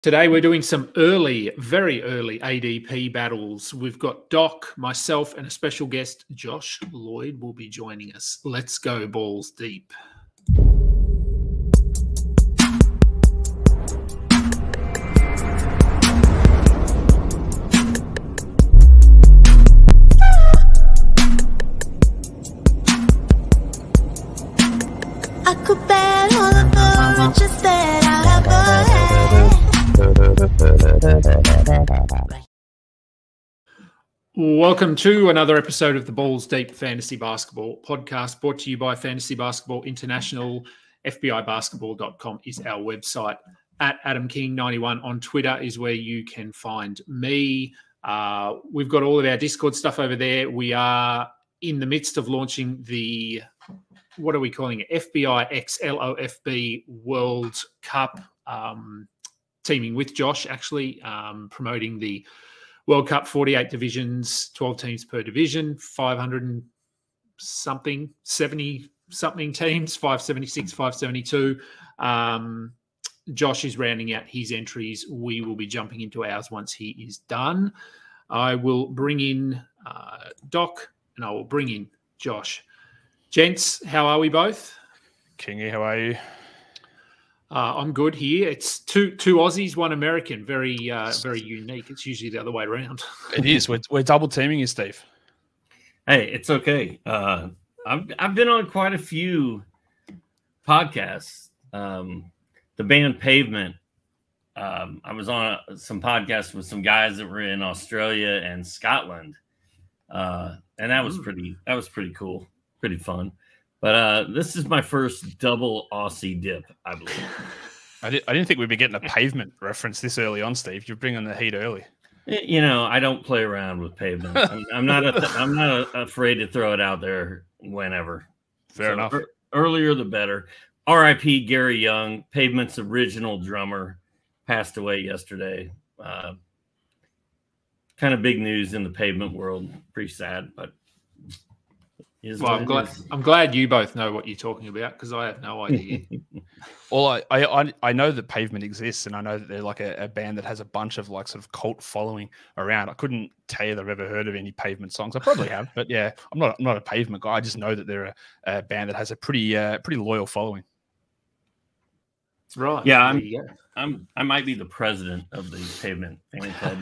Today we're doing some very early ADP battles. We've got Doc, myself, and a special guest, Josh Lloyd, will be joining us. Let's go balls deep. I could bet all of the riches that I ever had. Welcome to another episode of the Balls Deep Fantasy Basketball podcast, brought to you by Fantasy Basketball International. FBIBasketball.com is our website. At AdamKing91 on Twitter is where you can find me. We've got all of our Discord stuff over there. We are in the midst of launching the, what are we calling it? FBI X LOFB World Cup, teaming with Josh, actually, promoting the World Cup, 48 divisions, 12 teams per division, 500 and something, 70-something teams, 576, 572. Josh is rounding out his entries. We will be jumping into ours once he is done. I will bring in Doc and I will bring in Josh. Gents, how are we both? Kingy, how are you? I'm good here. It's two Aussies, one American. Very unique. It's usually the other way around. It is. We're double teaming you, Steve. Hey, it's okay. I've been on quite a few podcasts. The band Pavement. I was on some podcasts with some guys that were in Australia and Scotland, and that was pretty cool, pretty fun. But this is my first double Aussie dip, I believe. I didn't think we'd be getting a Pavement reference this early on, Steve. You're bringing the heat early. You know, I don't play around with Pavement. I'm not afraid to throw it out there whenever. Fair enough. Earlier the better. R.I.P. Gary Young, Pavement's original drummer, passed away yesterday. Kind of big news in the Pavement world. Pretty sad, but. Well, I'm glad you both know what you're talking about because I have no idea. Well, I know that Pavement exists, and I know that they're like a band that has a bunch of like sort of cult following around. I couldn't tell you that I've ever heard of any Pavement songs. I probably have, but yeah, I'm not a Pavement guy. I just know that they're a band that has a pretty loyal following. Right. Yeah, I might be the president of the Pavement fan club.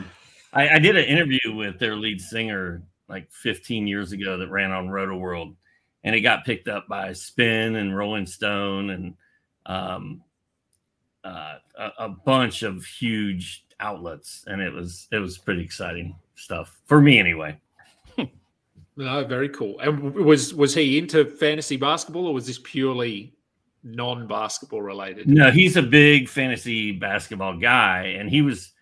I did an interview with their lead singer like 15 years ago that ran on Roto World, and it got picked up by Spin and Rolling Stone and a bunch of huge outlets, and it was pretty exciting stuff for me anyway. No, very cool. And was he into fantasy basketball, or was this purely non-basketball related? No, he's a big fantasy basketball guy, and he was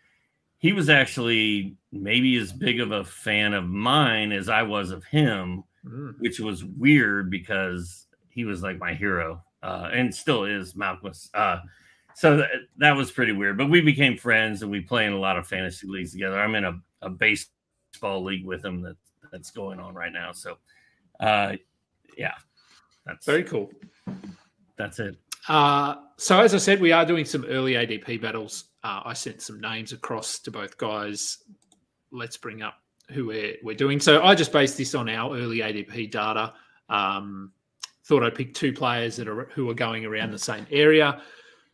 actually maybe as big of a fan of mine as I was of him, which was weird because he was like my hero, and still is, Malcolmus. So that was pretty weird. But we became friends, and we play in a lot of fantasy leagues together. I'm in a baseball league with him that's going on right now. So, yeah, that's very cool. That's it. So as I said, we are doing some early ADP battles. I sent some names across to both guys. Let's bring up who we're doing. So I just based this on our early ADP data. Thought I'd pick two players who are going around the same area,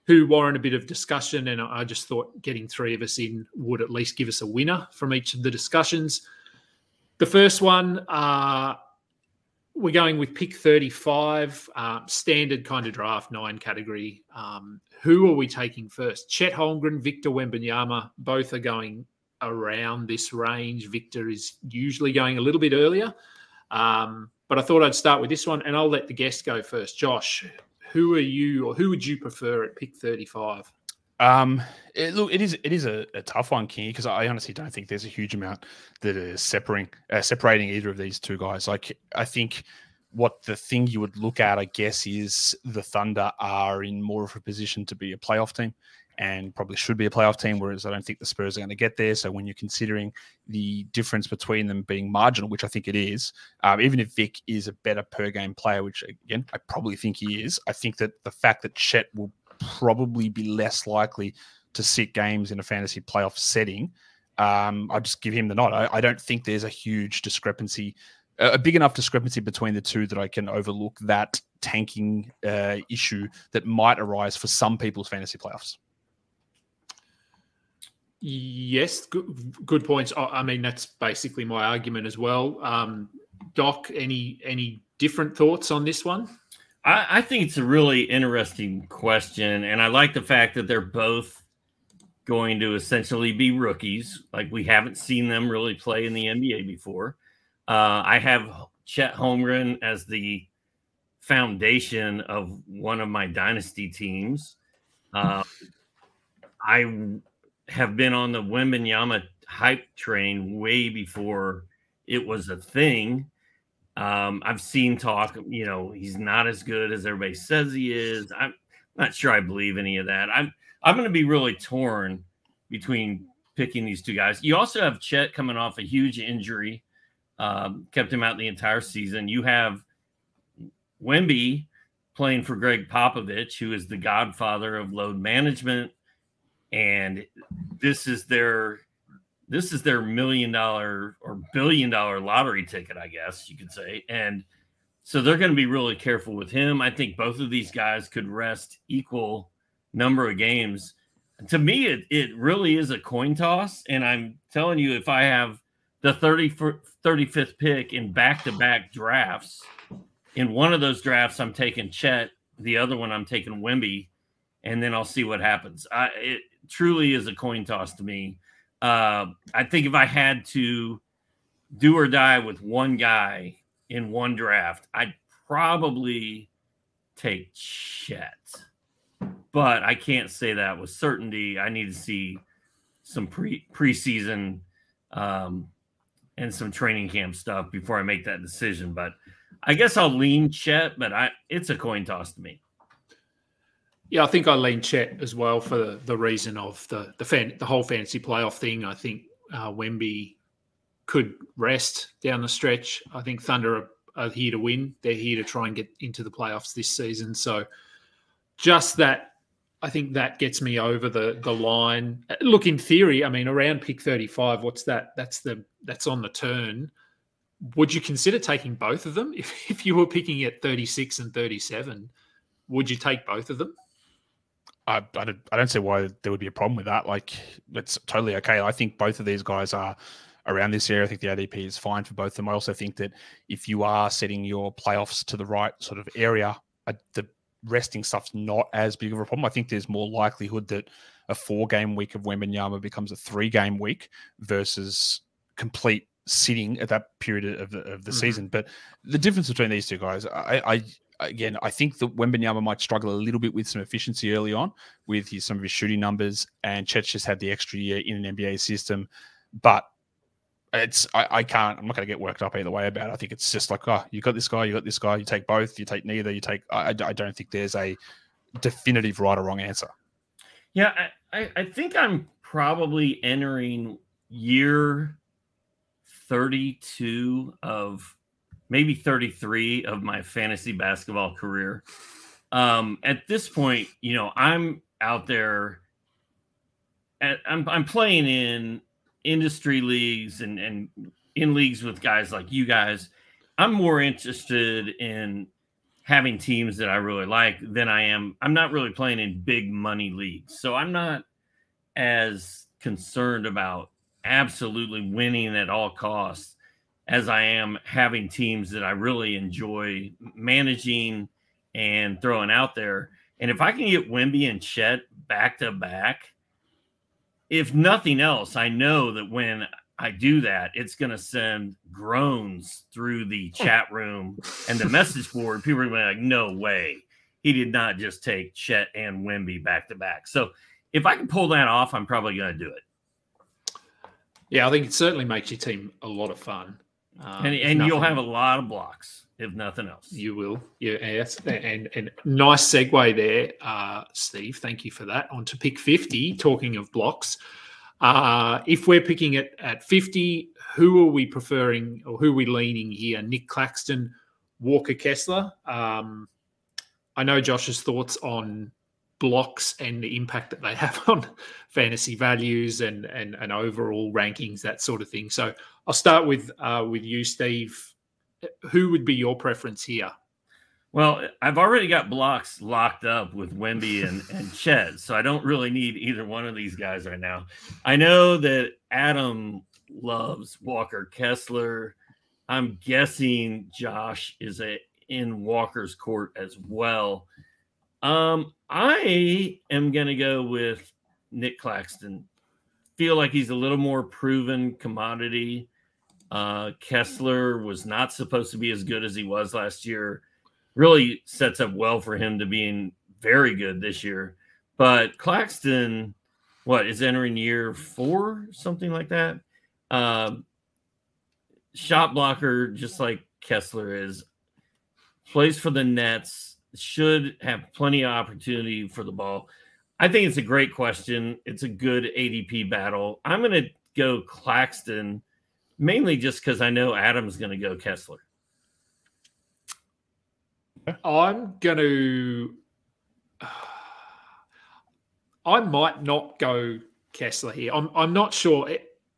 who warrant a bit of discussion. And I just thought getting three of us in would at least give us a winner from each of the discussions. The first one, we're going with pick 35, standard kind of draft 9 category. Who are we taking first? Chet Holmgren, Victor Wembanyama, both are going around this range. Victor is usually going a little bit earlier. But I thought I'd start with this one, and I'll let the guest go first. Josh, who are you, or who would you prefer at pick 35? It is a tough one, King, because I honestly don't think there's a huge amount that is separating either of these two guys. Like, I think what the thing you would look at, I guess, is the Thunder are in more of a position to be a playoff team and probably should be a playoff team, whereas I don't think the Spurs are going to get there. So when you're considering the difference between them being marginal, which I think it is, even if Vic is a better per game player, which again, I probably think he is, I think that the fact that Chet will probably be less likely to sit games in a fantasy playoff setting, I'll just give him the nod. I don't think there's a huge discrepancy, a big enough discrepancy between the two that I can overlook that tanking issue that might arise for some people's fantasy playoffs. Yes, good points. I mean, that's basically my argument as well. Doc, any different thoughts on this one? I think it's a really interesting question, and I like the fact that they're both going to essentially be rookies. Like, we haven't seen them really play in the NBA before. I have Chet Holmgren as the foundation of one of my dynasty teams. I have been on the Wembanyama hype train way before it was a thing. I've seen talk, he's not as good as everybody says he is. I'm not sure I believe any of that. I'm going to be really torn between picking these two guys. You also have Chet coming off a huge injury, kept him out the entire season. You have Wemby playing for Greg Popovich, who is the godfather of load management, and this is their $1 million or $1 billion lottery ticket, I guess you could say. And so they're going to be really careful with him. I think both of these guys could rest equal number of games. To me, it really is a coin toss. And I'm telling you, if I have the 35th pick in back-to-back drafts, in one of those drafts, I'm taking Chet. The other one, I'm taking Wemby. And then I'll see what happens. It truly is a coin toss to me. I think if I had to do or die with one guy in one draft, I'd probably take Chet. But I can't say that with certainty. I need to see some preseason and some training camp stuff before I make that decision. But I guess I'll lean Chet, but it's a coin toss to me. Yeah, I think I lean Chet as well for the reason of the whole fantasy playoff thing. I think Wemby could rest down the stretch. I think Thunder are here to win. They're here to try and get into the playoffs this season. So just that, I think that gets me over the line. Look, in theory, I mean, around pick 35, what's that? That's on the turn. Would you consider taking both of them? If you were picking at 36 and 37, would you take both of them? I don't see why there would be a problem with that. Like, it's totally okay. I think both of these guys are around this area. I think the ADP is fine for both of them. I also think that if you are setting your playoffs to the right sort of area, the resting stuff's not as big of a problem. I think there's more likelihood that a 4-game week of Wembanyama becomes a 3-game week versus complete sitting at that period of the season. But the difference between these two guys, Again, I think that Wembanyama might struggle a little bit with some efficiency early on with some of his shooting numbers, and Chet's just had the extra year in an NBA system. But I'm not going to get worked up either way about it. I think it's just like, you got this guy, you take both, you take neither, I don't think there's a definitive right or wrong answer. Yeah, I think I'm probably entering year 32 of maybe 33 of my fantasy basketball career. At this point, I'm out there. I'm playing in industry leagues and in leagues with guys like you guys. I'm more interested in having teams that I really like than I am. I'm not really playing in big money leagues, so I'm not as concerned about absolutely winning at all costs as I am having teams that I really enjoy managing and throwing out there. And if I can get Wemby and Chet back to back, if nothing else, I know that when I do that, it's going to send groans through the chat room and the message board. People are going to be like, no way. He did not just take Chet and Wemby back to back. So if I can pull that off, I'm probably going to do it. Yeah, I think it certainly makes your team a lot of fun. And you'll have a lot of blocks, if nothing else. You will. Yeah, yes. And nice segue there, Steve. Thank you for that. On to pick 50, talking of blocks. If we're picking it at 50, who are we preferring or who are we leaning here? Nick Claxton, Walker Kessler. I know Josh's thoughts on blocks and the impact that they have on fantasy values and overall rankings, that sort of thing. So I'll start with you, Steve. Who would be your preference here? Well, I've already got blocks locked up with Wemby and Chet, so I don't really need either one of these guys right now. I know that Adam loves Walker Kessler. I'm guessing Josh is in Walker's court as well. I am going to go with Nick Claxton. Feel like he's a little more proven commodity. Kessler was not supposed to be as good as he was last year. Really sets up well for him to being very good this year. But Claxton, is entering year 4, something like that? Shot blocker, just like Kessler is. Plays for the Nets. Should have plenty of opportunity for the ball. I think it's a great question. It's a good ADP battle. I'm going to go Claxton, mainly just because I know Adam's going to go Kessler. I'm going to. I might not go Kessler here. I'm not sure.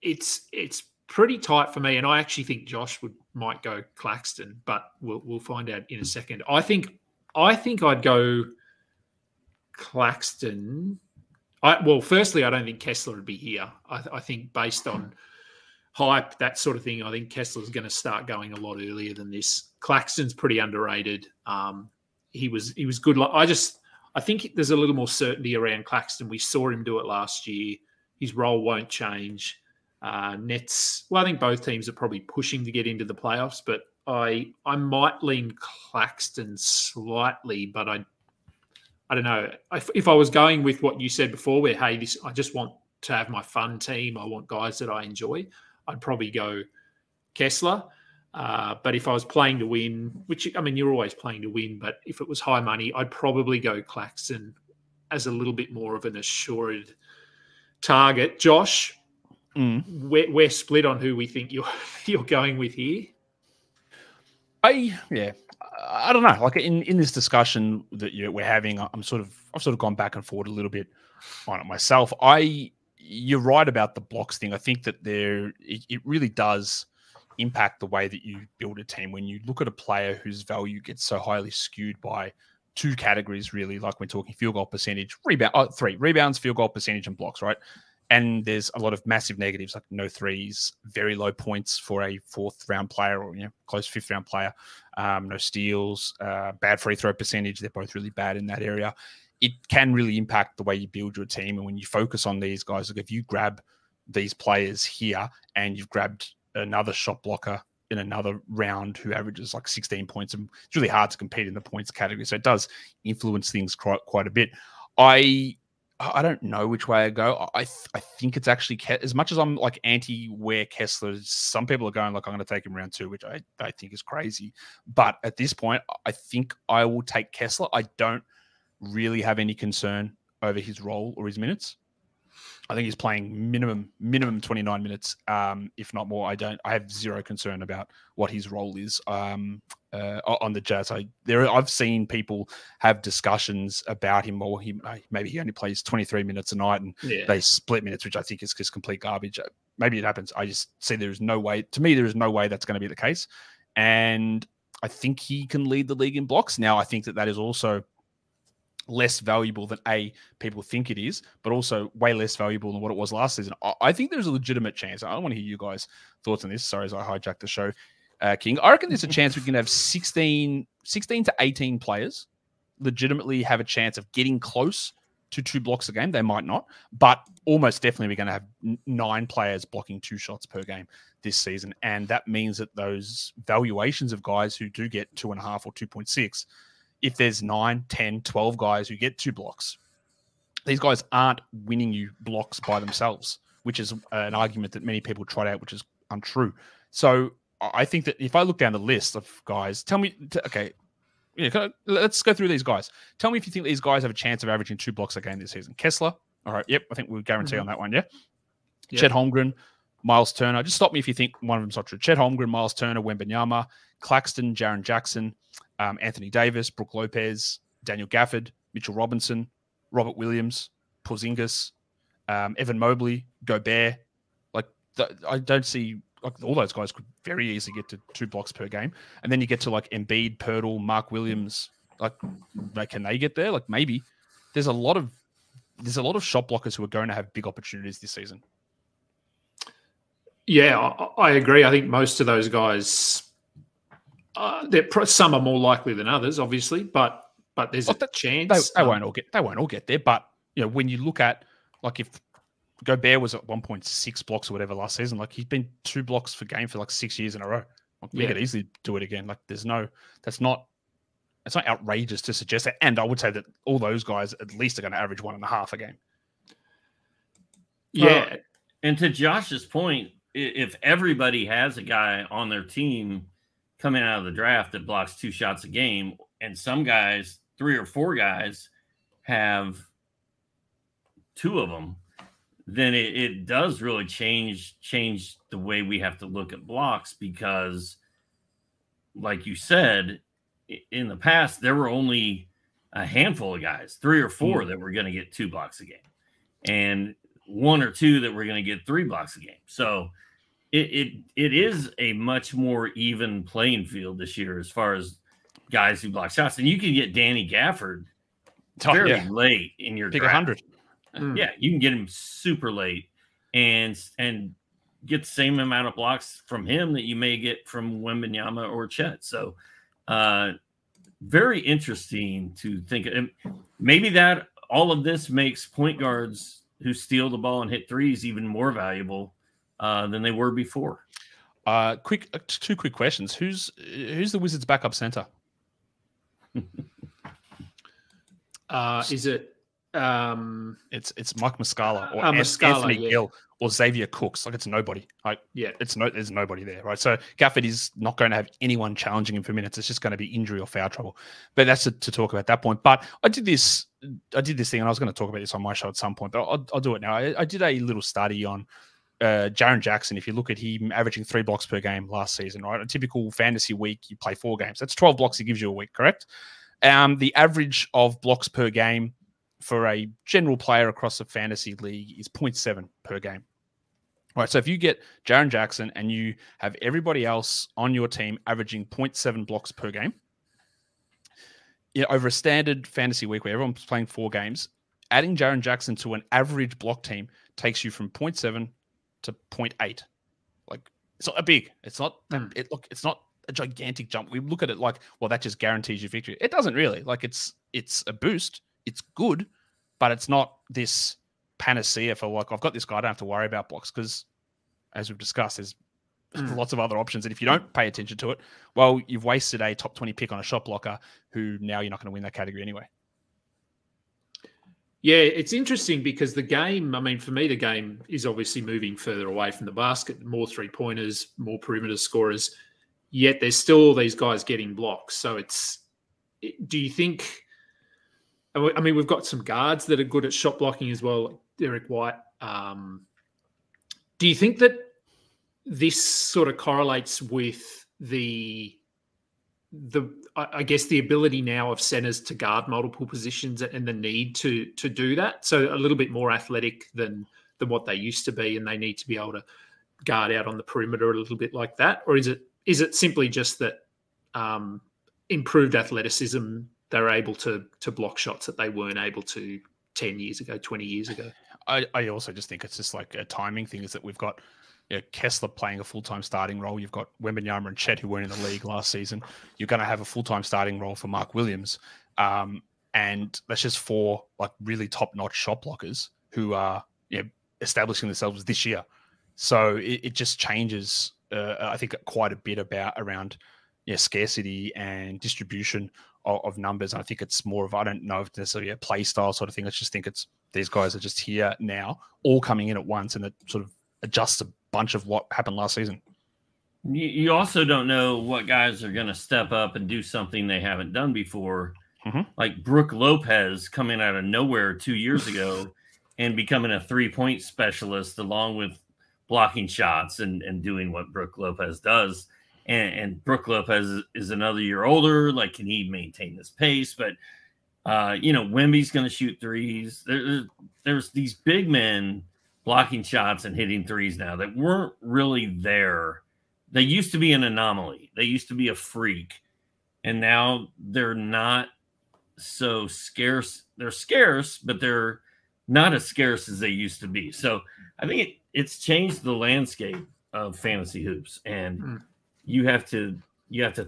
It's pretty tight for me, and I actually think Josh might go Claxton, but we'll find out in a second. I think I'd go Claxton. Firstly, I don't think Kessler would be here. I think based on hype, that sort of thing, I think Kessler's going to start going a lot earlier than this. Claxton's pretty underrated. He was good. I think there's a little more certainty around Claxton. We saw him do it last year. His role won't change. Nets, I think both teams are probably pushing to get into the playoffs, but I might lean Claxton slightly, but I don't know. If I was going with what you said before, where, hey, I just want to have my fun team, I want guys that I enjoy, I'd probably go Kessler. But if I was playing to win, which, I mean, you're always playing to win, but if it was high money, I'd probably go Claxton as a little bit more of an assured target. Josh, we're split on who we think you're going with here. I don't know. Like in this discussion that we're having, I've sort of gone back and forth a little bit on it myself. You're right about the blocks thing. I think that it really does impact the way that you build a team. When you look at a player whose value gets so highly skewed by 2 categories, really, like we're talking field goal percentage, 3 rebounds, field goal percentage, and blocks, right? And there's a lot of massive negatives, like no threes, very low points for a 4th round player or close 5th round player, no steals, bad free throw percentage. They're both really bad in that area. It can really impact the way you build your team. And when you focus on these guys, like if you grab these players here and you've grabbed another shot blocker in another round who averages like 16 points, and it's really hard to compete in the points category. So it does influence things quite a bit. I don't know which way I go. I think it's actually, as much as I'm like anti-where Kessler, some people are going like, I'm going to take him round 2, which I think is crazy. But at this point, I think I will take Kessler. I don't really have any concern over his role or his minutes. I think he's playing minimum 29 minutes, if not more. I have zero concern about what his role is on the Jazz. I've seen people have discussions about him, or maybe he only plays 23 minutes a night and they split minutes, which I think is just complete garbage. Maybe it happens. I just see there is no way. To me, there is no way that's going to be the case. And I think he can lead the league in blocks. Now, I think that is also less valuable than people think it is, but also way less valuable than what it was last season. I think there's a legitimate chance. I want to hear you guys' thoughts on this. Sorry, as I hijacked the show, King. I reckon there's a chance we can have 16 to 18 players legitimately have a chance of getting close to 2 blocks a game. They might not, but almost definitely we're going to have 9 players blocking 2 shots per game this season. And that means that those valuations of guys who do get 2.5 or 2.6, if there's 9, 10, 12 guys who get 2 blocks, these guys aren't winning you blocks by themselves, which is an argument that many people trot out, which is untrue. So I think that if I look down the list of guys, tell me, let's go through these guys. Tell me if you think these guys have a chance of averaging 2 blocks a game this season. Kessler, all right, yep, I think we'll guarantee on that one, yeah? Yep. Chet Holmgren, Miles Turner. Just stop me if you think one of them's not true. Chet Holmgren, Miles Turner, Wembanyama, Claxton, Jaren Jackson, Anthony Davis, Brook Lopez, Daniel Gafford, Mitchell Robinson, Robert Williams, Porzingis, Evan Mobley, Gobert. Like I don't see like all those guys could very easily get to 2 blocks per game, and then you get to like Embiid, Pirtle, Mark Williams. Like, can they get there? Like maybe there's a lot of shot blockers who are going to have big opportunities this season. Yeah, I agree. I think most of those guys, some are more likely than others, obviously, but there's a chance they won't all get there. But when you look at like if Gobert was at 1.6 blocks or whatever last season, like he's been 2 blocks per game for like 6 years in a row. Like, we could easily do it again. Like it's not outrageous to suggest that. And I would say that all those guys at least are going to average 1.5 a game. Yeah. And to Josh's point, if everybody has a guy on their team coming out of the draft that blocks 2 shots a game, and some guys, 3 or 4 guys, have 2 of them, then it does really change the way we have to look at blocks, because like you said, in the past, there were only a handful of guys, 3 or 4 that were going to get 2 blocks a game, and 1 or 2 that were going to get 3 blocks a game. So it is a much more even playing field this year as far as guys who block shots. And you can get Danny Gafford very late in your pick draft. 100. Yeah, you can get him super late and get the same amount of blocks from him that you may get from Wembanyama or Chet. So very interesting to think. And maybe that all of this makes point guards who steal the ball and hit threes even more valuable than they were before. 2 quick questions. Who's the Wizards' backup center? Is it? It's Mike Muscala or Muscala, Anthony Gill or Xavier Cooks. Like it's nobody. Like there's nobody there, right? So Gafford is not going to have anyone challenging him for minutes. It's just going to be injury or foul trouble. But that's to talk about that point. But I did this thing, and I was going to talk about this on my show at some point, but I'll do it now. I did a little study on Jaren Jackson. If you look at him averaging 3 blocks per game last season, right? A typical fantasy week, you play 4 games. That's 12 blocks he gives you a week, correct? The average of blocks per game for a general player across a fantasy league is 0.7 per game. All right, so if you get Jaren Jackson and you have everybody else on your team averaging 0.7 blocks per game, over a standard fantasy week where everyone's playing 4 games, adding Jaren Jackson to an average block team takes you from 0.7 to 0.8. Like it's not a big. It's not. It's not a gigantic jump. We look at it like, well, that just guarantees you victory. It doesn't really. Like it's a boost. It's good, but it's not this panacea for like, I've got this guy, I don't have to worry about blocks, because as we've discussed, there's lots of other options. And if you don't pay attention to it, well, you've wasted a top 20 pick on a shot blocker who now you're not going to win that category anyway. Yeah, it's interesting because the game, I mean, for me, the game is obviously moving further away from the basket, more 3-pointers, more perimeter scorers, yet there's still all these guys getting blocks. So do you think, I mean, we've got some guards that are good at shot blocking as well, Derek White. Do you think that this sort of correlates with I guess the ability now of centers to guard multiple positions and the need to do that? So a little bit more athletic than what they used to be, and they need to be able to guard out on the perimeter a little bit like that? Or is it simply just that improved athleticism, they're able to block shots that they weren't able to 10 years ago, 20 years ago? I also just think it's just like a timing thing, is that we've got Kessler playing a full-time starting role. You've got Wembanyama and Chet who weren't in the league last season. You're going to have a full-time starting role for Mark Williams. And that's just 4 like really top-notch shot blockers who are establishing themselves this year. So it just changes, I think, quite a bit around scarcity and distribution of numbers. And I think it's more of, I don't know if it's necessarily a play style sort of thing. I just think it's these guys are just here now, all coming in at once, and it sort of adjusts a bunch of what happened last season. You also don't know what guys are going to step up and do something they haven't done before. Mm-hmm. Like Brook Lopez coming out of nowhere 2 years ago and becoming a 3-point specialist along with blocking shots and doing what Brook Lopez does. And Brook Lopez is another year older. Like, can he maintain this pace? But Wemby's going to shoot threes. There's these big men blocking shots and hitting threes now that weren't really there. They used to be an anomaly. They used to be a freak. And now they're not so scarce. They're scarce, but they're not as scarce as they used to be. So I think it's changed the landscape of fantasy hoops. And you have to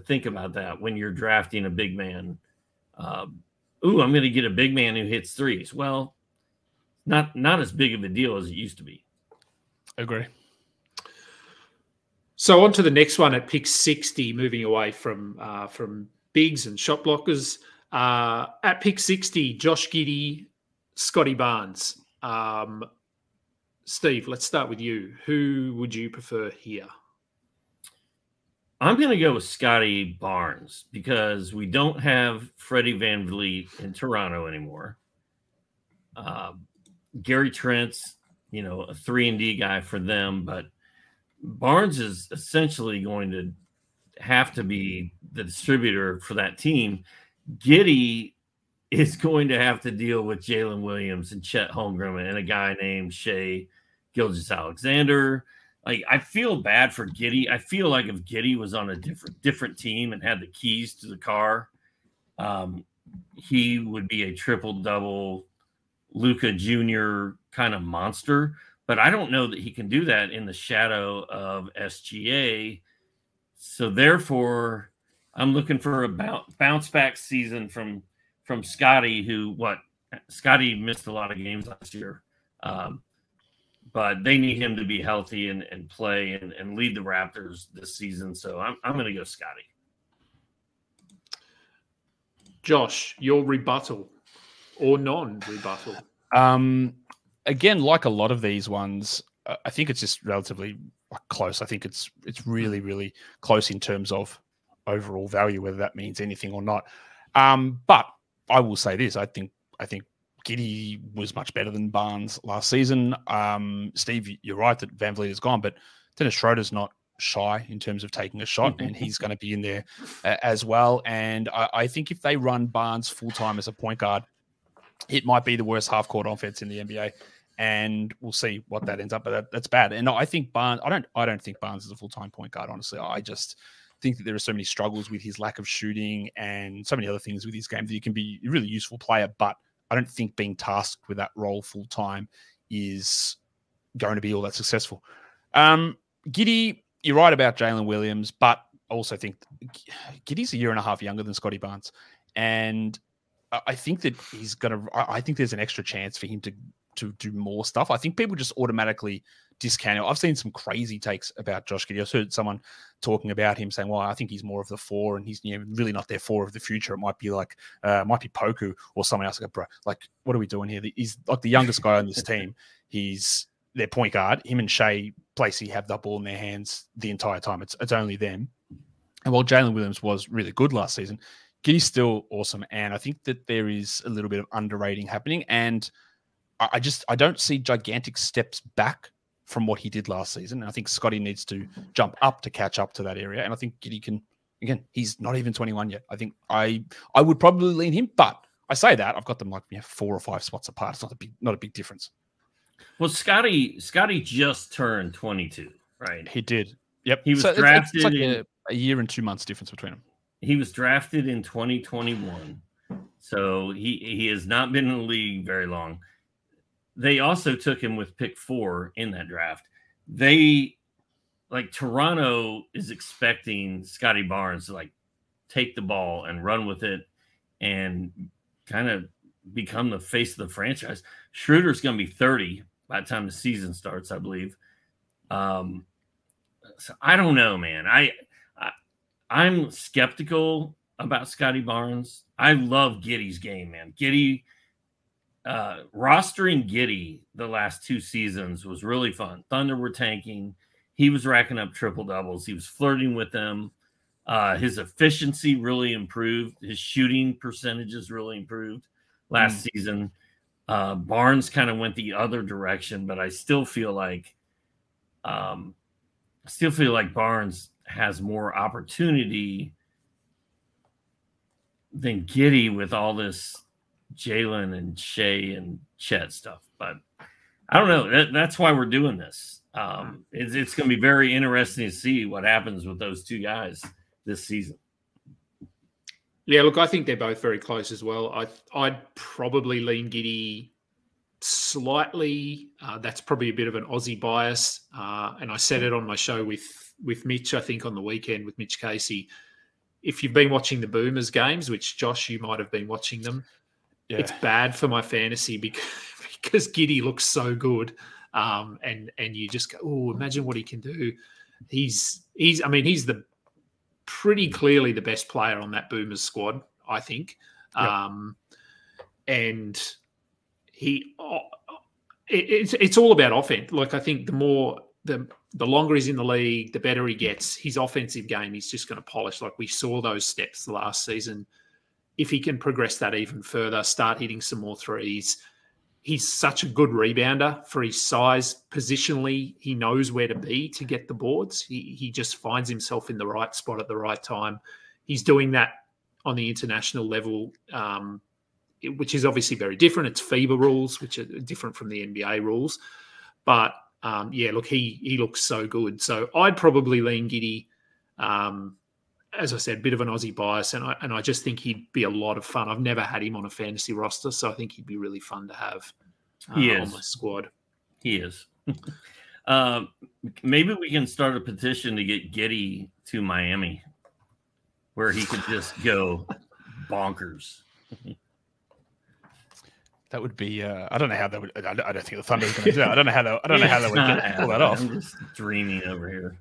think about that when you're drafting a big man. I'm going to get a big man who hits threes. Well, not as big of a deal as it used to be. Agree. So on to the next one at pick 60, moving away from bigs and shot blockers. At pick 60, Josh Giddey, Scotty Barnes. Steve, let's start with you. Who would you prefer here? I'm going to go with Scotty Barnes because we don't have Freddie VanVleet in Toronto anymore. Gary Trent's, a 3-and-D guy for them, but Barnes is essentially going to have to be the distributor for that team. Giddey is going to have to deal with Jalen Williams and Chet Holmgren and a guy named Shai Gilgeous-Alexander. Like, I feel bad for Giddey. I feel like if Giddey was on a different team and had the keys to the car, he would be a triple-double Luka Jr. kind of monster. But I don't know that he can do that in the shadow of SGA. So therefore, I'm looking for a bounce-back season from Scotty, Scotty missed a lot of games last year. But they need him to be healthy and play and lead the Raptors this season. So I'm going to go Scotty. Josh, your rebuttal or non-rebuttal? Again, like a lot of these ones, I think it's just relatively close. I think it's really, really close in terms of overall value, whether that means anything or not. But I will say this: I think Giddey was much better than Barnes last season. Steve, you're right that VanVleet is gone, but Dennis Schroeder's not shy in terms of taking a shot, and he's going to be in there as well. And I think if they run Barnes full-time as a point guard, it might be the worst half-court offense in the NBA, and we'll see what that ends up. But that's bad. And I think Barnes. I don't think Barnes is a full-time point guard. Honestly, I just think that there are so many struggles with his lack of shooting and so many other things with his game that he can be a really useful player, but I don't think being tasked with that role full-time is going to be all that successful. Giddey, you're right about Jalen Williams, but I also think Giddey's a year and a half younger than Scotty Barnes. And I think that I think there's an extra chance for him to do more stuff. I think people just automatically discount him. I've seen some crazy takes about Josh Giddey. I've heard someone talking about him saying, well, I think he's more of the 4 and he's really not their 4 of the future. It might be Poku or someone else. Like, bro, what are we doing here? He's like the youngest guy on this team. He's their point guard. Him and Shai Placey have that ball in their hands the entire time. It's only them. And while Jalen Williams was really good last season, Giddey's still awesome. And I think that there is a little bit of underrating happening. And I don't see gigantic steps back from what he did last season. And I think Scotty needs to jump up to catch up to that area. And I think Giddey can, again, he's not even 21 yet. I think I would probably lean him, but I say that I've got them 4 or 5 spots apart. It's not a big difference. Well, Scotty just turned 22, right? He did. Yep. He was drafted. It's like a year and 2 months difference between them. He was drafted in 2021. So he has not been in the league very long. They also took him with pick 4 in that draft. Toronto is expecting Scotty Barnes to take the ball and run with it and kind of become the face of the franchise. Schroeder's going to be 30 by the time the season starts, I believe. So I don't know, man. I'm skeptical about Scotty Barnes. I love Giddey's game, man. Rostering Giddey the last 2 seasons was really fun. Thunder were tanking. He was racking up triple doubles. He was flirting with them. His efficiency really improved. His shooting percentages really improved last season. Barnes kind of went the other direction, but I still feel like Barnes has more opportunity than Giddey with all this Jalen and Shea and Chet stuff. But I don't know. That's why we're doing this. It's going to be very interesting to see what happens with those two guys this season. Yeah, look, I think they're both very close as well. I'd probably lean Giddy slightly. That's probably a bit of an Aussie bias. And I said it on my show with Mitch, I think on the weekend with Mitch Casey. If you've been watching the Boomers games, which Josh, you might have been watching them, it's bad for my fantasy because Giddy looks so good. And you just go, oh, imagine what he can do. He's the pretty clearly the best player on that Boomers squad, I think. Yep. And it's all about offense. Like, I think the longer he's in the league, the better he gets. His offensive game, he's just going to polish. Like we saw those steps last season. If he can progress that even further, start hitting some more threes. He's such a good rebounder for his size. Positionally, he knows where to be to get the boards. He just finds himself in the right spot at the right time. He's doing that on the international level, which is obviously very different. It's FIBA rules, which are different from the NBA rules. But, look, he looks so good. So I'd probably lean Giddy. As I said, bit of an Aussie bias, and I just think he'd be a lot of fun. I've never had him on a fantasy roster, so I think he'd be really fun to have on my squad. He is. Maybe we can start a petition to get Giddy to Miami, where he could just go bonkers. That would be. I don't know how that would. I don't think the Thunder is going to do it. I don't know how they would pull that off. I'm just dreaming over here.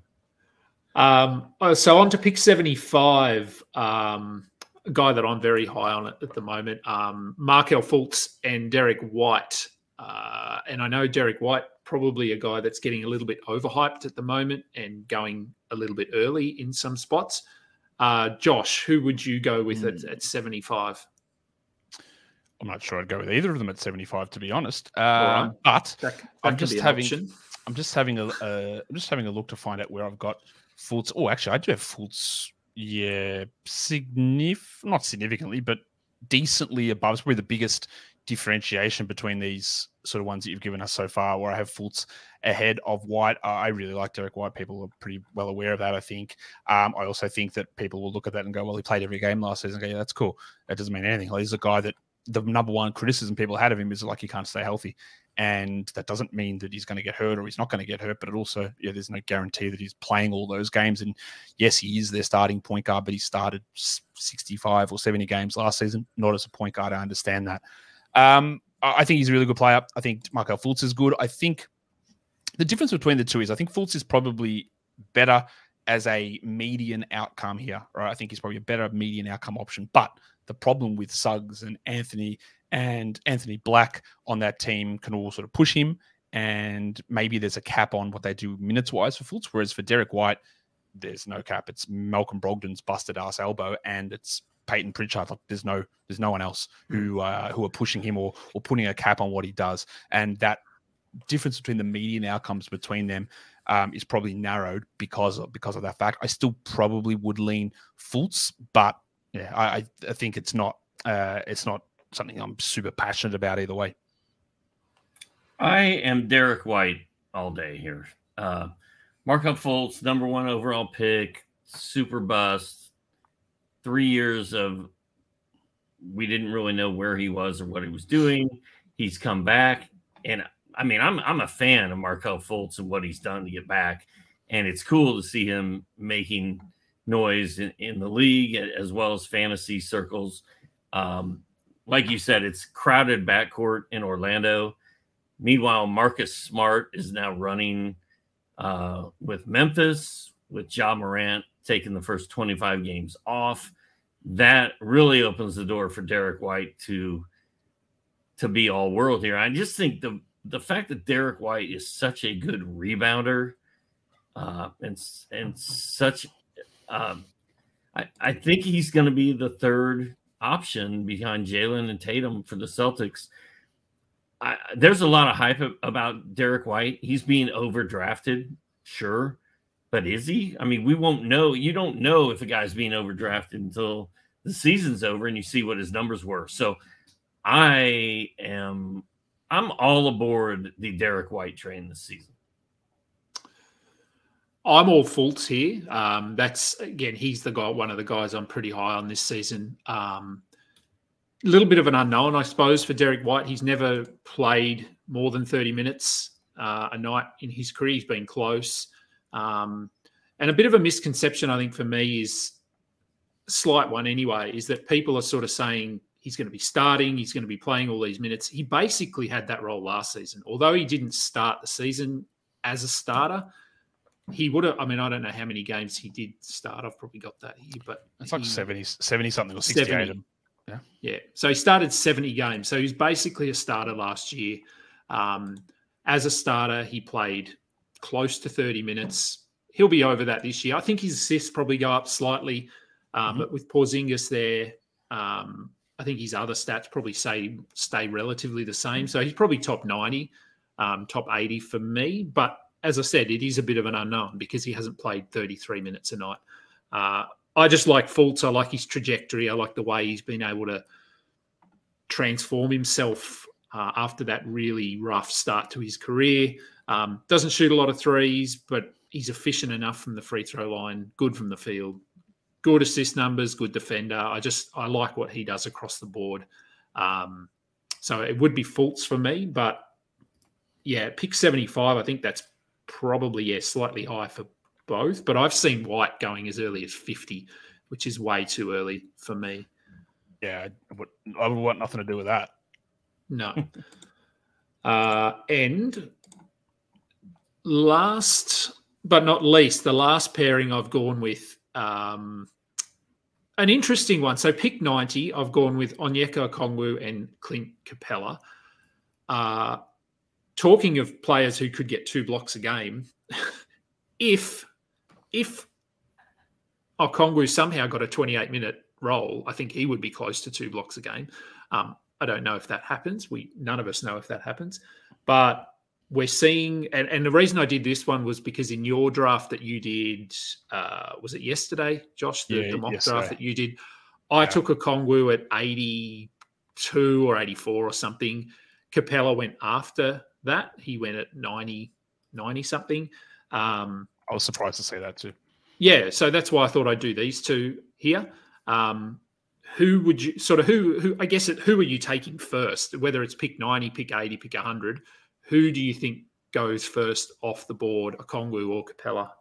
So on to pick 75, a guy that I'm very high on at the moment, Markelle Fultz and Derek White. And I know Derek White, probably a guy that's getting a little bit overhyped at the moment and going a little bit early in some spots. Josh, who would you go with at 75? I'm not sure I'd go with either of them at 75, to be honest. Right. But I'm just having a look to find out where I've got Fultz. Oh, actually, I do have Fultz. Yeah, not significantly, but decently above. It's probably the biggest differentiation between these sort of ones that you've given us so far, where I have Fultz ahead of White. I really like Derek White. People are pretty well aware of that, I think. I also think that people will look at that and go, well, he played every game last season. Okay, yeah, that's cool. That doesn't mean anything. He's a guy that the number one criticism people had of him is like he can't stay healthy. And that doesn't mean that he's going to get hurt or he's not going to get hurt, but it also, there's no guarantee that he's playing all those games. And yes, he is their starting point guard, but he started 65 or 70 games last season, not as a point guard. I understand that. I think he's a really good player. I think Markelle Fultz is good. I think the difference between the two is I think Fultz is probably better as a median outcome here, right? I think he's probably a better median outcome option. But the problem with Suggs and Anthony Black on that team can all sort of push him, and maybe there's a cap on what they do minutes-wise for Fultz, whereas for Derek White, there's no cap. It's Malcolm Brogdon's busted-ass elbow, and it's Peyton Pritchard. Like, there's no one else who are pushing him or putting a cap on what he does, and that difference between the median outcomes between them is probably narrowed because of that fact. I still probably would lean Fultz, but yeah, I think it's not something I'm super passionate about either way. I am Derek White all day here. Markelle Fultz, number 1 overall pick, super bust. 3 years of we didn't really know where he was or what he was doing. He's come back, and I mean, I'm a fan of Markelle Fultz and what he's done to get back, and it's cool to see him making noise in the league as well as fantasy circles. Like you said, it's crowded backcourt in Orlando. Meanwhile, Marcus Smart is now running with Memphis, with Ja Morant taking the first 25 games off. That really opens the door for Derek White to be all world here. I just think the fact that Derek White is such a good rebounder and such I think he's going to be the third option behind Jalen and Tatum for the Celtics. There's a lot of hype about Derek White. He's being overdrafted, sure, but is he? I mean, we won't know. You don't know if a guy's being overdrafted until the season's over and you see what his numbers were. So I'm all aboard the Derek White train this season. I'm all Fultz here. That's again, he's the guy, one of the guys I'm pretty high on this season. A little bit of an unknown, I suppose, for Derek White. He's never played more than 30 minutes a night in his career. He's been close. And a bit of a misconception, I think, for me is a slight one anyway, is that people are sort of saying he's going to be starting, he's going to be playing all these minutes. He basically had that role last season. Although he didn't start the season as a starter, he would have, I mean, I don't know how many games he did start. I've probably got that here, but it's like 70 something or 68. 70. Yeah. So he started 70 games. So he was basically a starter last year. As a starter, he played close to 30 minutes. He'll be over that this year. I think his assists probably go up slightly, but with Porzingis there, I think his other stats probably stay relatively the same. So he's probably top 90, top 80 for me. But as I said, it is a bit of an unknown because he hasn't played 33 minutes a night. I just like Fultz. I like his trajectory. I like the way he's been able to transform himself after that really rough start to his career. Doesn't shoot a lot of threes, but he's efficient enough from the free throw line, good from the field, good assist numbers, good defender. I like what he does across the board. So it would be Fultz for me, but yeah, pick 75. I think that's probably, slightly high for both, but I've seen White going as early as 50, which is way too early for me. Yeah, I would want nothing to do with that. No. And last but not least, the last pairing I've gone with, an interesting one. So pick 90, I've gone with Onyeka Okongwu and Clint Capella. Talking of players who could get 2 blocks a game, if Okongwu somehow got a 28-minute role, I think he would be close to 2 blocks a game. I don't know if that happens. None of us know if that happens. But we're seeing, and the reason I did this one was because in your draft that you did, was it yesterday, Josh? The mock draft that you did, I took Okongwu at 82 or 84 or something. Capella went after that. He went at 90 something. I was surprised to see that too. Yeah, so that's why I thought I'd do these two here. Who would you who are you taking first? Whether it's pick 90, pick 80, pick 100, who do you think goes first off the board, Okongwu or Capella?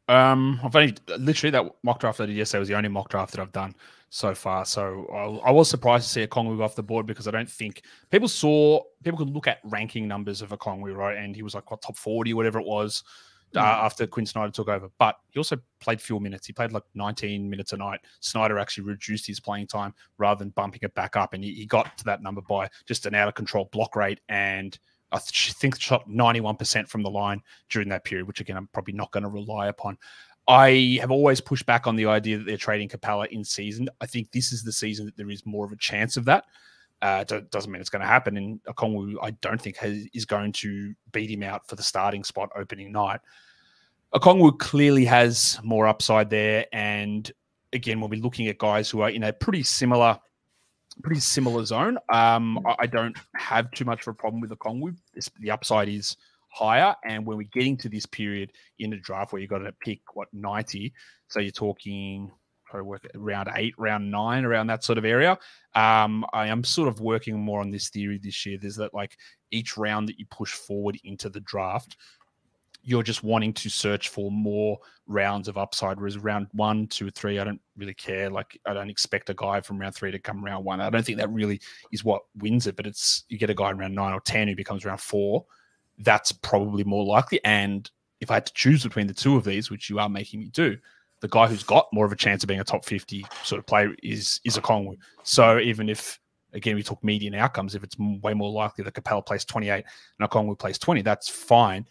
I've only literally that mock draft that I did yesterday was the only mock draft that I've done so far. So I was surprised to see Okongwu off the board because I don't think people could look at ranking numbers of Okongwu, right? And he was like top 40, whatever it was, after Quinn Snyder took over. But he also played few minutes. He played like 19 minutes a night. Snyder actually reduced his playing time rather than bumping it back up. And he got to that number by just an out of control block rate and I think shot 91% from the line during that period, which again, I'm probably not going to rely upon. I have always pushed back on the idea that they're trading Capella in season. I think this is the season that there is more of a chance of that. Doesn't mean it's going to happen. And Okongwu, I don't think is going to beat him out for the starting spot opening night. Okongwu clearly has more upside there. And again, when we're looking at guys who are in a pretty similar zone, I don't have too much of a problem with Okongwu. The upside is higher. And when we're getting to this period in the draft where you've got to pick, 90, so you're talking round 8, round 9, around that sort of area. I am sort of working more on this theory this year. There's that like each round that you push forward into the draft, you're just wanting to search for more rounds of upside. Whereas round 1, 2, 3, I don't really care. Like I don't expect a guy from round 3 to come round 1. I don't think that really is what wins it, but it's you get a guy in round 9 or 10 who becomes round 4. That's probably more likely. And if I had to choose between the two of these, which you are making me do, the guy who's got more of a chance of being a top 50 sort of player is Okongwu. So even if, again, we talk median outcomes, if it's way more likely that Capella plays 28 and Okongwu plays 20, that's fine.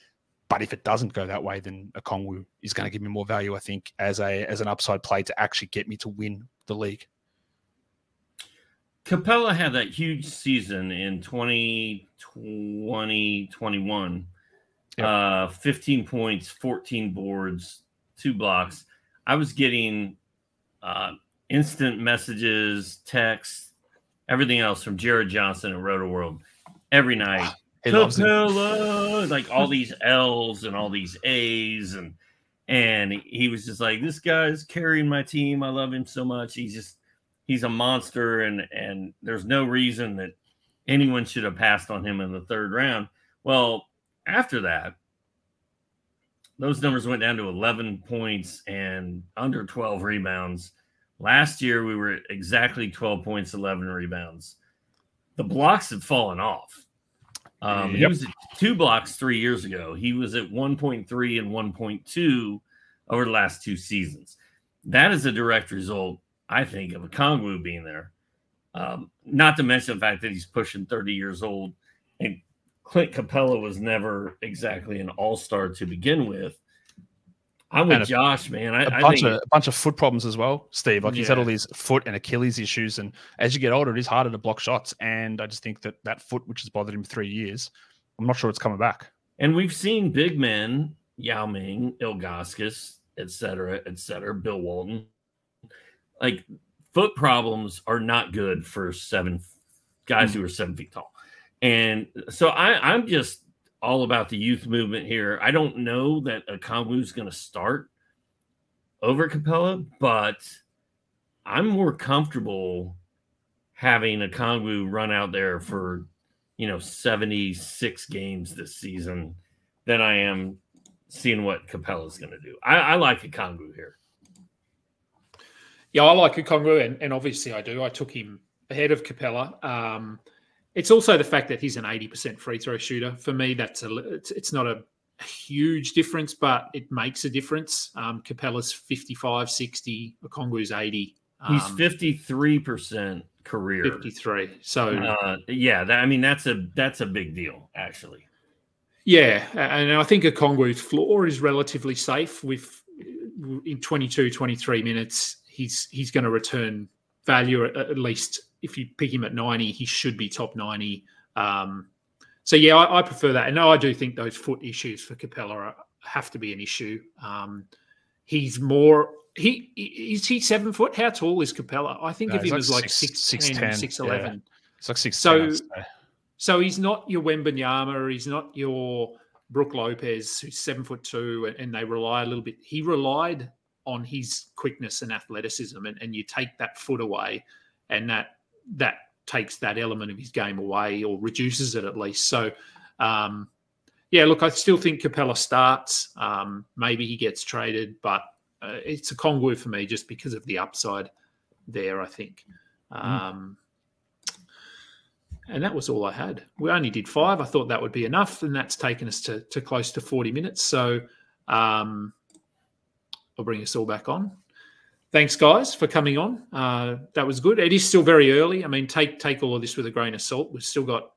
But if it doesn't go that way, then Okongwu is going to give me more value, I think, as an upside play to actually get me to win the league. Capella had that huge season in 2020-21. Yep. 15 points, 14 boards, 2 blocks. I was getting instant messages, texts everything else from Jared Johnson and Roto World every night. He loves it. Like all these L's and all these A's, and he was just like, this guy's carrying my team. I love him so much. He's a monster, and there's no reason that anyone should have passed on him in the third round. Well, after that, those numbers went down to 11 points and under 12 rebounds. Last year, we were at exactly 12 points, 11 rebounds. The blocks had fallen off. He was at 2 blocks 3 years ago. He was at 1.3 and 1.2 over the last 2 seasons. That is a direct result, I think, of Okongwu being there. Not to mention the fact that he's pushing 30 years old. And Clint Capella was never exactly an all-star to begin with. I'm with Josh, man. I think a bunch of foot problems as well, Steve. Like he's had all these foot and Achilles issues, and as you get older, it is harder to block shots. And I just think that foot, which has bothered him 3 years, I'm not sure it's coming back. And we've seen big men, Yao Ming, Ilgauskas, et cetera, Bill Walton. Like foot problems are not good for guys who are 7 feet tall. And so I'm just all about the youth movement here. I don't know that Okongwu's going to start over Capella, but I'm more comfortable having Okongwu run out there for, 76 games this season than I am seeing what Capella's going to do. I like Okongwu here. Yeah, I like Okongwu, and obviously I do. I took him ahead of Capella. It's also the fact that he's an 80% free throw shooter. For me, it's not a huge difference, but it makes a difference. Capella's 55, 60, Okongwu's 80. He's 53% career. 53. So that's a big deal, actually. Yeah, and I think Okongwu's floor is relatively safe. In 22, 23 minutes, he's going to return value at least. If you pick him at 90, he should be top 90. So, yeah, I prefer that. And I do think those foot issues for Capella have to be an issue. He's more – is he 7 foot? How tall is Capella? I think of him as like 6'10", 6'11". Yeah. It's like 6'10". So he's not your Wembanyama. He's not your Brook Lopez, who's 7'2", and they rely a little bit. He relied on his quickness and athleticism, and you take that foot away, and that takes that element of his game away or reduces it at least. So, look, I still think Capella starts. Maybe he gets traded, but it's Okongwu for me just because of the upside there, I think. And that was all I had. We only did 5. I thought that would be enough, and that's taken us to close to 40 minutes. So I'll bring us all back on. Thanks, guys, for coming on. That was good. It is still very early. I mean, take all of this with a grain of salt. We've still got,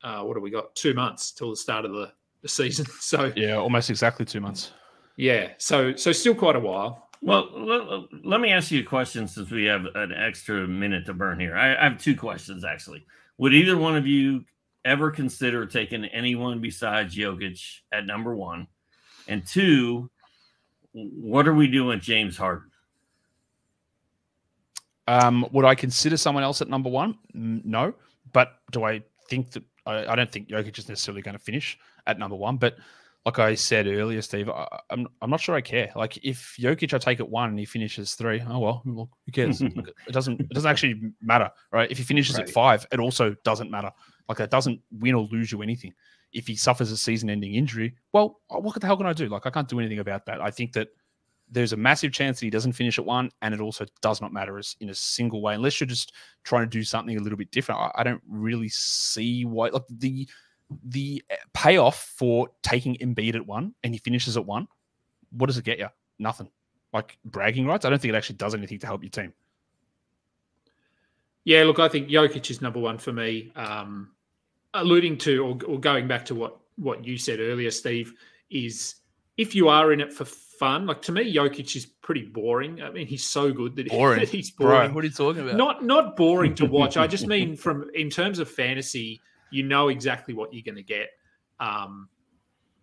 what have we got? 2 months till the start of the season. So yeah, almost exactly 2 months. Yeah, so still quite a while. Well, let me ask you a question since we have an extra minute to burn here. I have 2 questions, actually. Would either one of you ever consider taking anyone besides Jokic at number 1? And 2, what are we doing with James Harden? Would I consider someone else at number 1? No. But do I think that I don't think Jokic is necessarily going to finish at number 1. But like I said earlier, Steve, I'm not sure I care. Like if Jokic I take at 1 and he finishes 3, oh well, who cares? It doesn't actually matter, right? If he finishes at 5, it also doesn't matter. Like that doesn't win or lose you anything. If he suffers a season-ending injury, well, what the hell can I do? Like I can't do anything about that. I think that there's a massive chance that he doesn't finish at 1, and it also does not matter in a single way, unless you're just trying to do something a little bit different. I don't really see why. Like the payoff for taking Embiid at 1 and he finishes at 1, what does it get you? Nothing. Like bragging rights. I don't think it actually does anything to help your team. Yeah, look, I think Jokic is number 1 for me. Alluding to or going back to what you said earlier, Steve, is if you are in it for fun, like to me, Jokic is pretty boring. I mean, he's so good that he's boring. Bro, what are you talking about? Not boring to watch. I just mean in terms of fantasy, you know exactly what you're going to get. I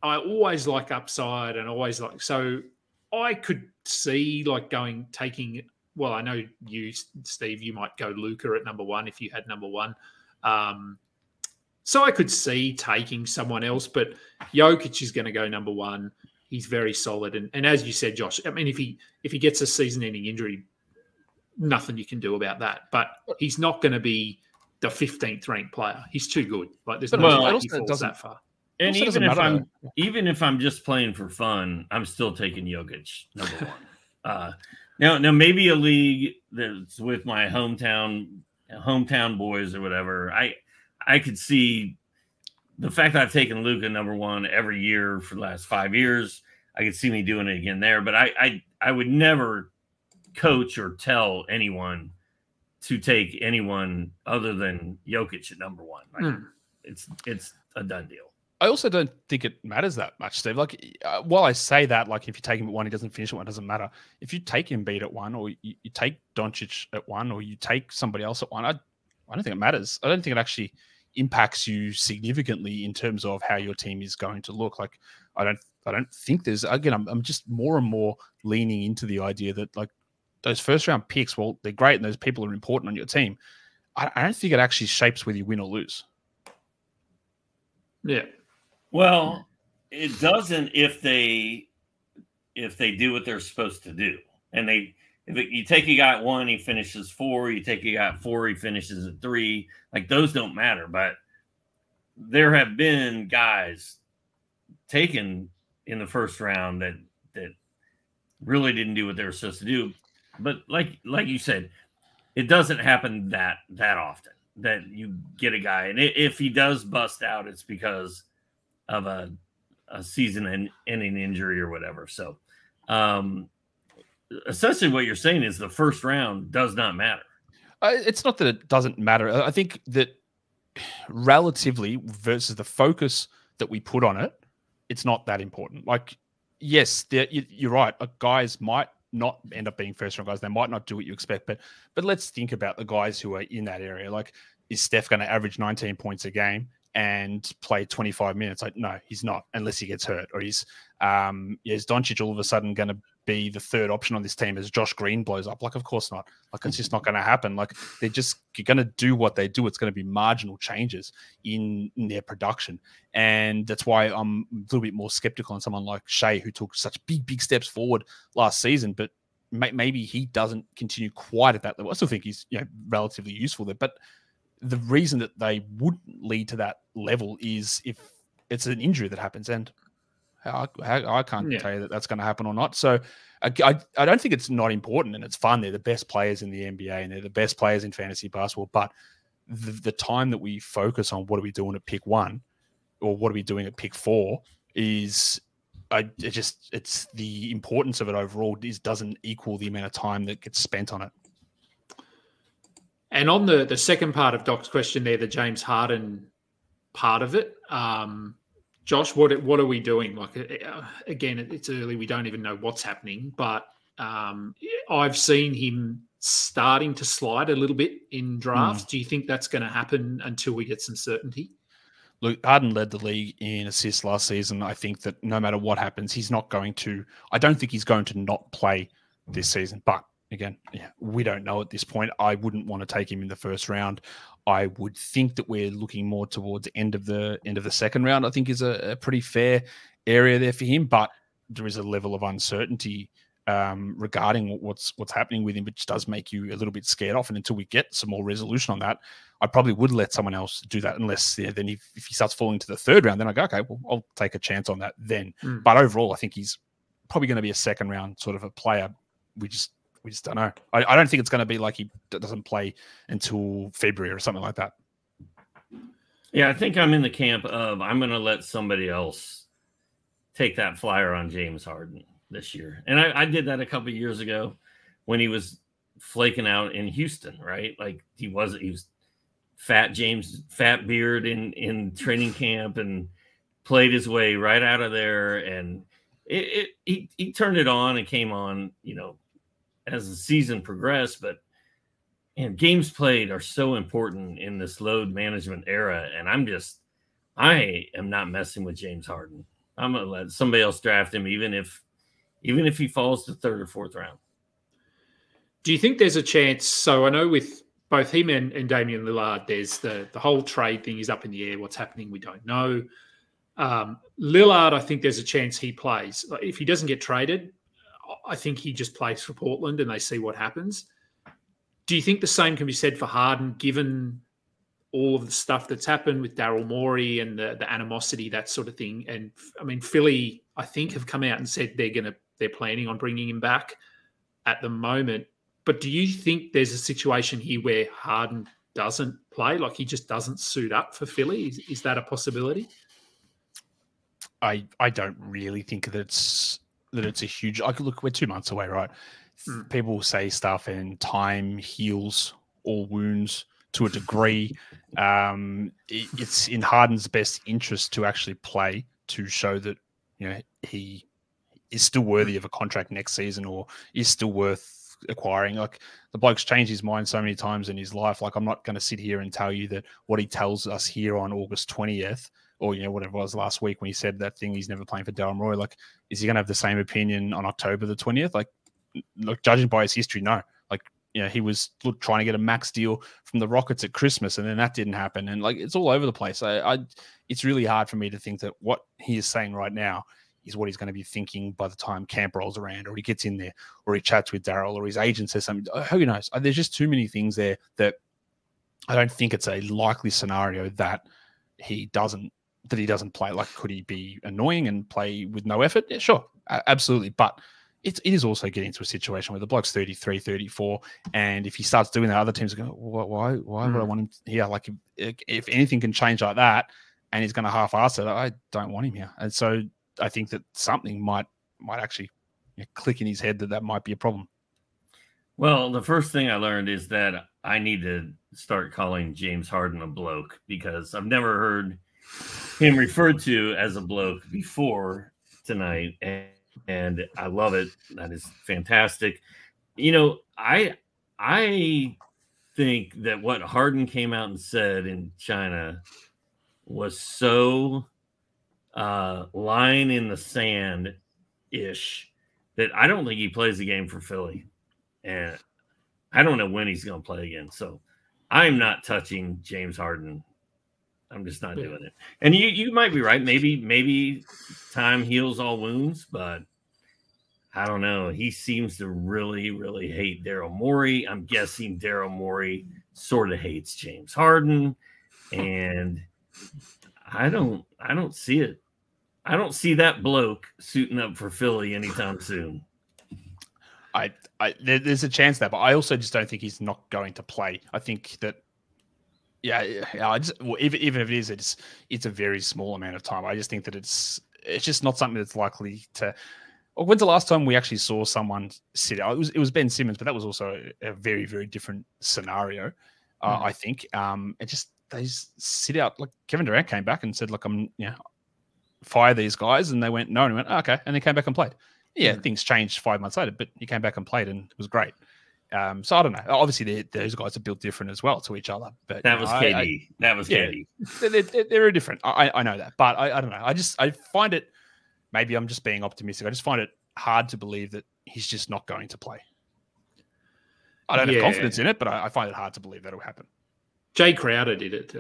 always like upside and always like, so I could see like taking well, I know you, Steve, you might go Luka at number 1 if you had number 1. So I could see taking someone else, but Jokic is going to go number 1. He's very solid. And as you said, Josh, I mean, if he gets a season-ending injury, nothing you can do about that. But he's not going to be the 15th ranked player. He's too good. Like there's no way he falls that far. And even if I'm just playing for fun, I'm still taking Jokic number 1. Now maybe a league that's with my hometown boys or whatever. I could see the fact that I've taken Luka number 1 every year for the last 5 years. I could see me doing it again there, but I would never coach or tell anyone to take anyone other than Jokic at number 1. Like, it's a done deal. I also don't think it matters that much, Steve. Like, while I say that, like, if you take him at 1, he doesn't finish at 1, it doesn't matter. If you take Embiid at 1, or you take Doncic at 1, or you take somebody else at 1, I don't think it matters. I don't think it actually impacts you significantly in terms of how your team is going to look. Like, I don't think there's, again, I'm just more and more leaning into the idea that, like, those first round picks, well, they're great and those people are important on your team. I don't think it actually shapes whether you win or lose. Yeah. Well, it doesn't if they do what they're supposed to do. And you take a guy at 1, he finishes 4. You take a guy at 4, he finishes at 3. Like, those don't matter. But there have been guys taken in the first round that really didn't do what they were supposed to do. But like you said, it doesn't happen that often that you get a guy, and if he does bust out, it's because of a season-ending injury or whatever. So, essentially, what you're saying is the first round does not matter. It's not that it doesn't matter. I think that relatively versus the focus that we put on it, it's not that important. Like, yes, you're right. Guys might not end up being first-round guys. They might not do what you expect. But let's think about the guys who are in that area. Like, is Steph going to average 19 points a game and play 25 minutes? Like, no, he's not, unless he gets hurt. Or is Doncic all of a sudden going to be the third option on this team as Josh Green blows up? Like, of course not. Like, it's just not going to happen. Like, they're just going to do what they do. It's going to be marginal changes in their production. And that's why I'm a little bit more skeptical on someone like Shea, who took such big steps forward last season, but maybe he doesn't continue quite at that level. I still think he's relatively useful there, but the reason that they wouldn't lead to that level is if it's an injury that happens, and I can't tell you that that's going to happen or not. So I don't think it's not important, and it's fun. They're the best players in the NBA, and they're the best players in fantasy basketball. But the time that we focus on what are we doing at pick 1 or what are we doing at pick 4 is it's the importance of it overall doesn't equal the amount of time that gets spent on it. And on the second part of Doc's question there, the James Harden part of it, Josh, what are we doing? Like, again, it's early. We don't even know what's happening. But I've seen him starting to slide a little bit in drafts. Do you think that's going to happen until we get some certainty? Look, Harden led the league in assists last season. I think that no matter what happens, he's not going to – I don't think he's going to not play this season. But again, we don't know at this point. I wouldn't want to take him in the first round. I would think that we're looking more towards the end of the second round. I think is a pretty fair area there for him, but there is a level of uncertainty regarding what's happening with him, which does make you a little bit scared off. And until we get some more resolution on that, I probably would let someone else do that. Unless then if he starts falling to the third round, then I go, okay, well, I'll take a chance on that then. But overall, I think he's probably going to be a second round sort of a player. We just don't know. I don't think it's going to be like he doesn't play until February or something like that. Yeah, I think I'm in the camp of I'm going to let somebody else take that flyer on James Harden this year. And I did that a couple of years ago when he was flaking out in Houston, right? Like he was fat beard in training camp and played his way right out of there. And he turned it on and came on, as the season progressed, but games played are so important in this load management era. And I am not messing with James Harden. I'm going to let somebody else draft him, even if he falls to third or fourth round. Do you think there's a chance? So I know with both him and Damian Lillard, there's the whole trade thing is up in the air. What's happening, we don't know. Lillard, I think there's a chance he plays. If he doesn't get traded, I think he just plays for Portland and they see what happens. Do you think the same can be said for Harden, given all of the stuff that's happened with Daryl Morey and the animosity, that sort of thing? And I mean, Philly, I think, have come out and said they're planning on bringing him back at the moment. But do you think there's a situation here where Harden doesn't play, like he just doesn't suit up for Philly? Is that a possibility? I don't really think that it's a huge. Look, we're 2 months away, right? People say stuff, and time heals all wounds to a degree. It's in Harden's best interest to actually play, to show that he is still worthy of a contract next season, or is still worth acquiring. Like, the bloke's changed his mind so many times in his life. Like, I'm not going to sit here and tell you that what he tells us here on August 20th, or whatever it was last week when he said that thing, he's never playing for Daryl Morey. Like, is he going to have the same opinion on October the 20th? Like, look, judging by his history, no. Like, he was trying to get a max deal from the Rockets at Christmas, and then that didn't happen. And like, it's all over the place. It's really hard for me to think that what he is saying right now is what he's going to be thinking by the time camp rolls around, or he gets in there, or he chats with Daryl, or his agent says something. Who knows? There's just too many things there that I don't think it's a likely scenario that he doesn't play. Like, could he be annoying and play with no effort? Yeah, sure, absolutely. But it is also getting to a situation where the bloke's 33, 34, and if he starts doing that, other teams are going, why would I want him here? Like, if anything can change like that, and he's going to half-ass it, I don't want him here. And so I think that something might actually click in his head that might be a problem. Well, the first thing I learned is that I need to start calling James Harden a bloke, because I've never heard him referred to as a bloke before tonight, and I love it. That is fantastic. I think that what Harden came out and said in China was so line in the sand ish that I don't think he plays the game for Philly, and I don't know when he's going to play again. So I'm not touching James Harden. I'm just not doing it. And you might be right. Maybe time heals all wounds, but I don't know. He seems to really, really hate Daryl Morey. I'm guessing Daryl Morey sort of hates James Harden, and I don't see it. I don't see that bloke suiting up for Philly anytime soon. There's a chance there, but I also just don't think he's not going to play. I think that, even if it is, it's a very small amount of time. I just think that it's just not something that's likely to. When's the last time we actually saw someone sit out? It was Ben Simmons, but that was also a very, very different scenario. I think they just sit out. Like, Kevin Durant came back and said, "Look, I'm fire these guys," and they went no, and he went okay, and he came back and played. Things changed 5 months later, but he came back and played, and it was great. So I don't know. Obviously, those guys are built different as well to each other. But that was KD. That was KD. They're different. I know that, but I don't know. I find it. Maybe I'm just being optimistic. I just find it hard to believe that he's just not going to play. I don't have confidence in it, but I find it hard to believe that will happen. Jay Crowder did it.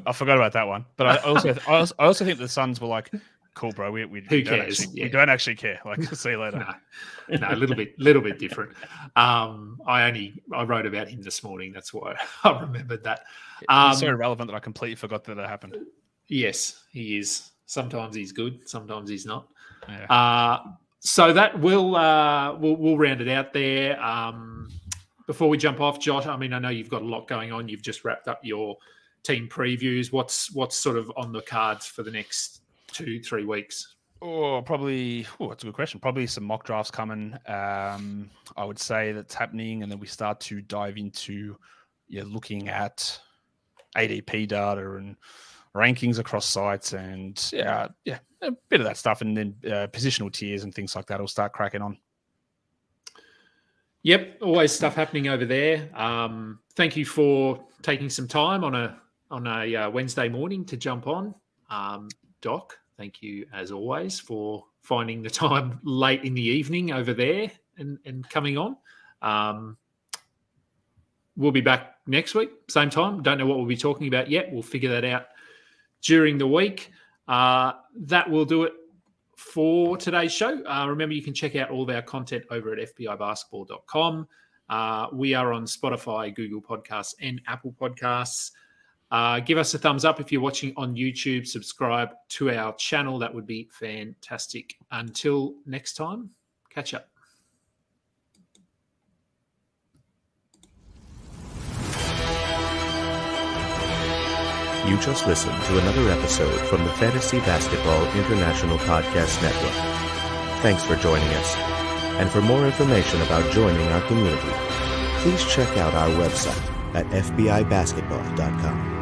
I forgot about that one, but I also think the Suns were like, "Cool, bro. We don't actually care. Like, see you later." No, a little bit different. I wrote about him this morning. That's why I remembered that. He's so irrelevant that I completely forgot that it happened. Yes, he is. Sometimes he's good. Sometimes he's not. Yeah. So that we'll round it out there. Before we jump off, Josh, I mean, I know you've got a lot going on. You've just wrapped up your team previews. What's sort of on the cards for the next 2-3 weeks? That's a good question. Probably some mock drafts coming. I would say that's happening, and then we start to dive into looking at ADP data and rankings across sites, and a bit of that stuff, and then positional tiers and things like that will start cracking on. Yep, always stuff happening over there. Thank you for taking some time on a Wednesday morning to jump on. Doc, thank you as always for finding the time late in the evening over there and coming on. We'll be back next week, same time. Don't know what we'll be talking about yet. We'll figure that out during the week. That will do it for today's show. Remember, you can check out all of our content over at fbibasketball.com. We are on Spotify, Google Podcasts, and Apple Podcasts. Give us a thumbs up if you're watching on YouTube. Subscribe to our channel. That would be fantastic. Until next time, catch up. You just listened to another episode from the Fantasy Basketball International Podcast Network. Thanks for joining us. And for more information about joining our community, please check out our website at fbibasketball.com.